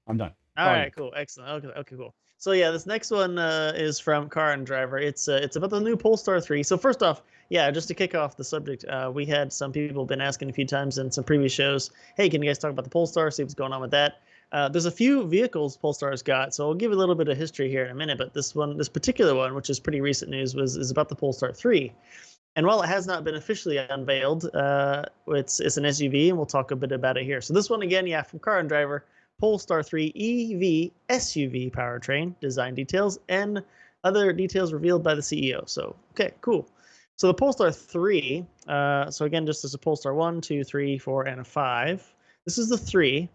I'm done. All All you. right, cool, excellent. Okay, okay, cool. So yeah, this next one is from Car and Driver. It's about the new Polestar 3. So first off, yeah, just to kick off the subject, we had some people been asking a few times in some previous shows, hey, can you guys talk about the Polestar? See what's going on with that. There's a few vehicles Polestar's got, so I'll give a little bit of history here in a minute. But this particular one, which is pretty recent news, is about the Polestar 3. And while it has not been officially unveiled, it's an SUV, and we'll talk a bit about it here. So this one again, yeah, from Car and Driver, Polestar 3 EV SUV powertrain, design details, and other details revealed by the CEO. So okay, cool. So the Polestar 3, so again, just as a Polestar 1, 2, 3, 4, and a 5. This is the 3,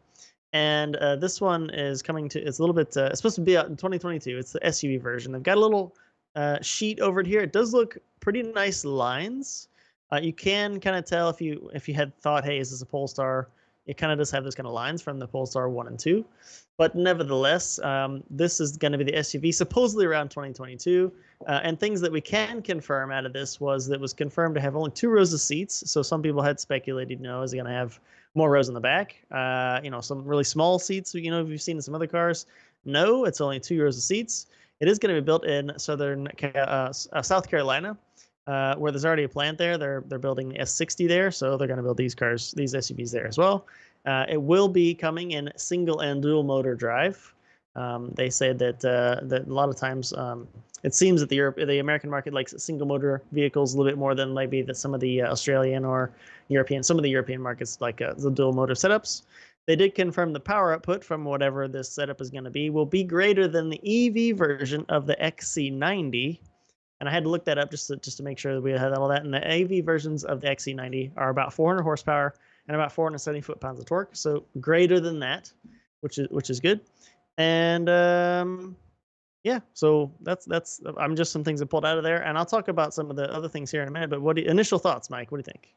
and this one is coming to, it's a little bit, it's supposed to be out in 2022. It's the SUV version. They've got a little sheet over it here. It does look pretty nice lines. You can kind of tell if you had thought, hey, is this a Polestar? It kind of does have those kind of lines from the Polestar 1 and 2. But nevertheless, this is going to be the SUV supposedly around 2022. And things that we can confirm out of this was that it was confirmed to have only 2 rows of seats. So some people had speculated, is it going to have more rows in the back? Some really small seats, if you've seen in some other cars. No, it's only 2 rows of seats. It is going to be built in South Carolina, where there's already a plant there. They're building the S60 there, so they're going to build these SUVs there as well. It will be coming in single and dual motor drive. They say that a lot of times it seems that the American market likes single motor vehicles a little bit more than maybe some of the Australian or some of the European markets like the dual motor setups. They did confirm the power output from whatever this setup is going to be will be greater than the EV version of the XC90. And I had to look that up just to make sure that we had all that. And the AV versions of the XC90 are about 400 horsepower and about 470 foot-pounds of torque, so greater than that, which is good. And yeah, so that's I'm just some things I pulled out of there, and I'll talk about some of the other things here in a minute. But initial thoughts, Mike? What do you think?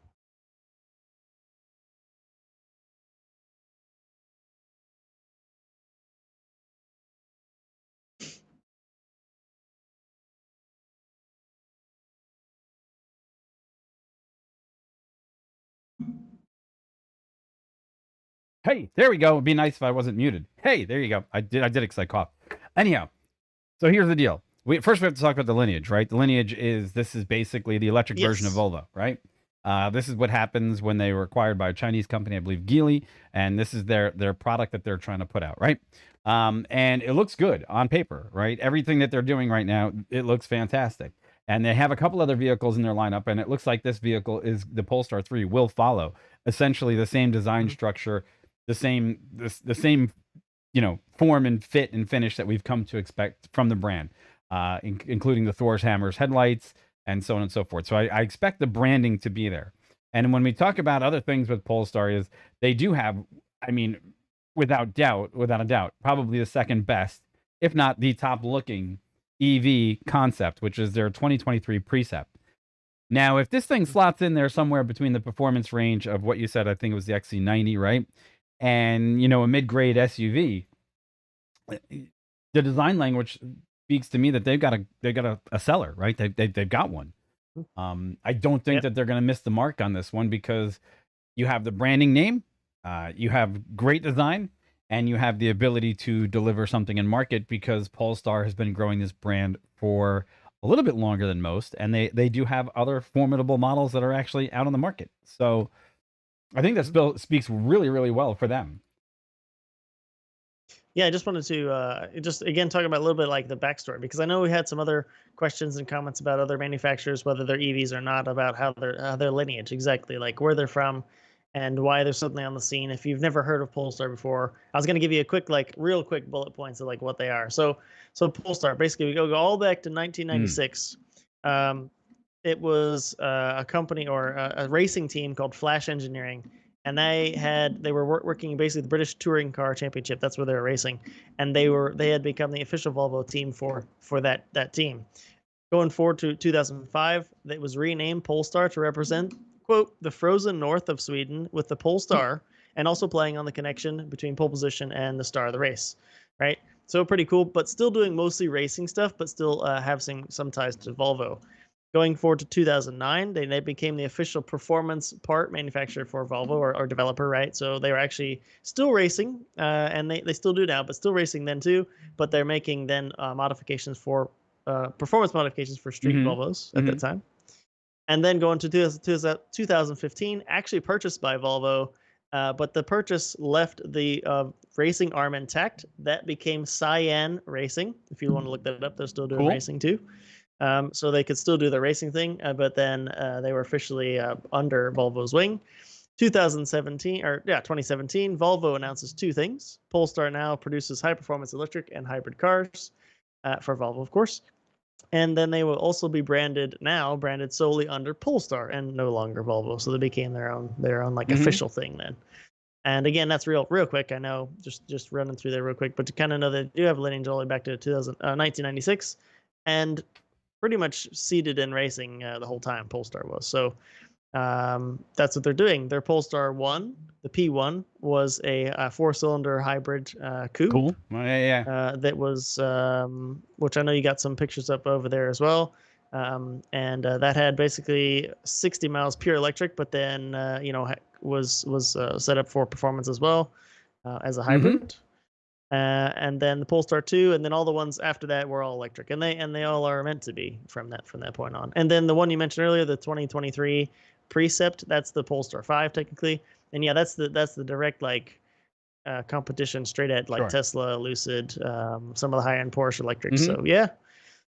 Hey, there we go. It'd be nice if I wasn't muted. Hey, there you go. I did because I coughed. Anyhow, so here's the deal. First we have to talk about the lineage, right? The lineage this is basically the electric version of Volvo, right? This is what happens when they were acquired by a Chinese company, I believe Geely, and this is their product that they're trying to put out, right? And it looks good on paper, right? Everything that they're doing right now, it looks fantastic. And they have a couple other vehicles in their lineup, and it looks like this vehicle is the Polestar 3 will follow essentially the same design structure, the same form and fit and finish that we've come to expect from the brand, including the Thor's hammers headlights and so on and so forth. So I expect the branding to be there. And when we talk about other things with Polestar, is they do have, without a doubt, probably the second best, if not the top looking EV concept, which is their 2023 Precept. Now, if this thing slots in there somewhere between the performance range of what you said, I think it was the XC90, right? And, a mid-grade SUV, the design language speaks to me that they've got a seller, right? They've got one. I don't think that they're going to miss the mark on this one because you have the branding name, you have great design, and you have the ability to deliver something in market because Polestar has been growing this brand for a little bit longer than most, and they do have other formidable models that are actually out on the market. So I think that speaks really, really well for them. Yeah, I just wanted to just again talk about a little bit like the backstory, because I know we had some other questions and comments about other manufacturers, whether they're EVs or not, about how their lineage exactly, like where they're from, and why there's something on the scene. If you've never heard of Polestar before, I was going to give you a quick, real quick bullet points of what they are. So Polestar, basically, we go all back to 1996. It was a company or a racing team called Flash Engineering, and they were working basically the British Touring Car Championship. That's where they were racing, and they had become the official Volvo team for that team. Going forward to 2005, it was renamed Polestar to represent, quote, the frozen north of Sweden with the Polestar, and also playing on the connection between pole position and the star of the race, right? So pretty cool, but still doing mostly racing stuff, but still have some ties to Volvo. Going forward to 2009, they became the official performance part manufacturer for Volvo, or developer, right? So they were actually still racing, and they still do now, but still racing then too. But they're making then modifications for performance modifications for street Mm-hmm. Volvos at that time. And then going to 2015, actually purchased by Volvo, but the purchase left the racing arm intact. That became Cyan Racing. If you want to look that up, they're still doing Cool. racing too. So they could still do the racing thing, but then they were officially under Volvo's wing. 2017, Volvo announces two things. Polestar now produces high-performance electric and hybrid cars for Volvo, of course. And then they will also be branded solely under Polestar and no longer Volvo. So they became their own like official thing then. And again, that's real quick. I know, just running through there real quick, but to kind of know they do have lineage all the way back to 1996, and pretty much seated in racing the whole time. Polestar was. So that's what they're doing. Their Polestar 1, the P1, was a 4-cylinder hybrid coupe. Cool. Yeah. That was, which I know you got some pictures up over there as well. And that had basically 60 miles pure electric, but then was set up for performance as well as a hybrid. And then the Polestar 2, and then all the ones after that were all electric, and they all are meant to be from that point on. And then the one you mentioned earlier, the 2023 Precept, that's the Polestar 5 technically, and yeah, that's the direct like competition straight at like Tesla, Lucid, some of the high end Porsche electrics. So yeah.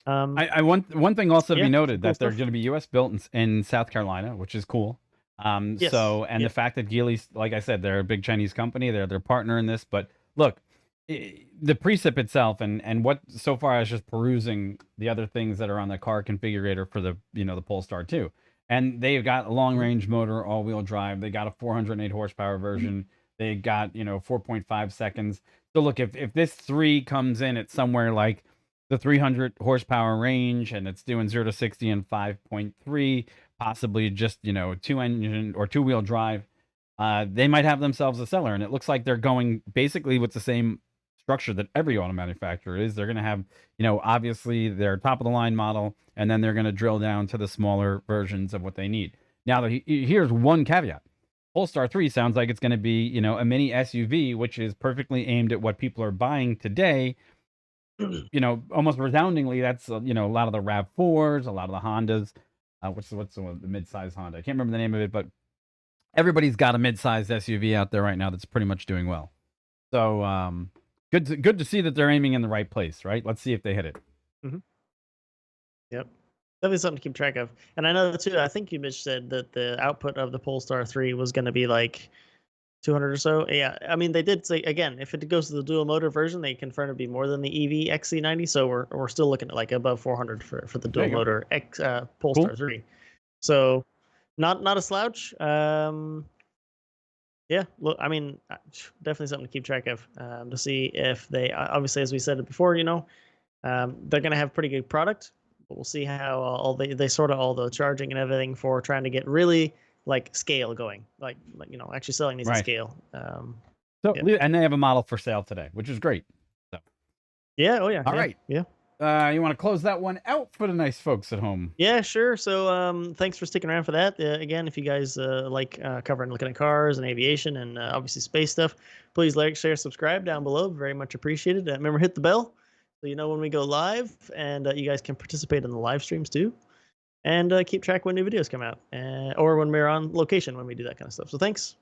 I want one thing also to be noted, that they're going to be U.S. built in South Carolina, which is cool. Yes. So, and the fact that Geely's, like I said, they're a big Chinese company, they're their partner in this. But look, the Precip itself, and what so far I was just perusing the other things that are on the car configurator for the the Polestar 2, and they've got a long range motor, all wheel drive. They got a 408 horsepower version. They got 4.5 seconds. So look, if this 3 comes in at somewhere like the 300 horsepower range, and it's doing 0 to 60 in 5.3, possibly just 2-engine or 2-wheel drive, they might have themselves a seller. And it looks like they're going basically with the same structure that every auto manufacturer is. They're going to have obviously their top of the line model, and then they're going to drill down to the smaller versions of what they need. Now, here's one caveat. Polestar 3 sounds like it's going to be a mini SUV, which is perfectly aimed at what people are buying today. Almost resoundingly, that's a lot of the RAV4s, a lot of the Hondas. What's the mid-size Honda? I can't remember the name of it, but everybody's got a mid-sized SUV out there right now that's pretty much doing well. So good to see that they're aiming in the right place, right? Let's see if they hit it. Yep, definitely something to keep track of. And I know too, I think you Mitch said that the output of the Polestar 3 was going to be like 200 or so. Yeah, I mean, they did say, again, if it goes to the dual motor version, they confirmed it'd be more than the EV XC90. So we're still looking at like above 400 for the dual motor Polestar 3. So not a slouch. Yeah, look, I mean, definitely something to keep track of, to see if they, obviously, as we said before, they're going to have pretty good product, but we'll see how all they sort of all the charging and everything for trying to get really like scale going, like actually selling these at scale. And they have a model for sale today, which is great. So yeah, all right. Yeah. You want to close that one out for the nice folks at home? Yeah, sure. So thanks for sticking around for that. Again, if you guys like covering looking at cars and aviation and obviously space stuff, please like, share, subscribe down below. Very much appreciated. Remember, hit the bell so you know when we go live, and you guys can participate in the live streams too. And keep track when new videos come out, or when we're on location when we do that kind of stuff. So thanks.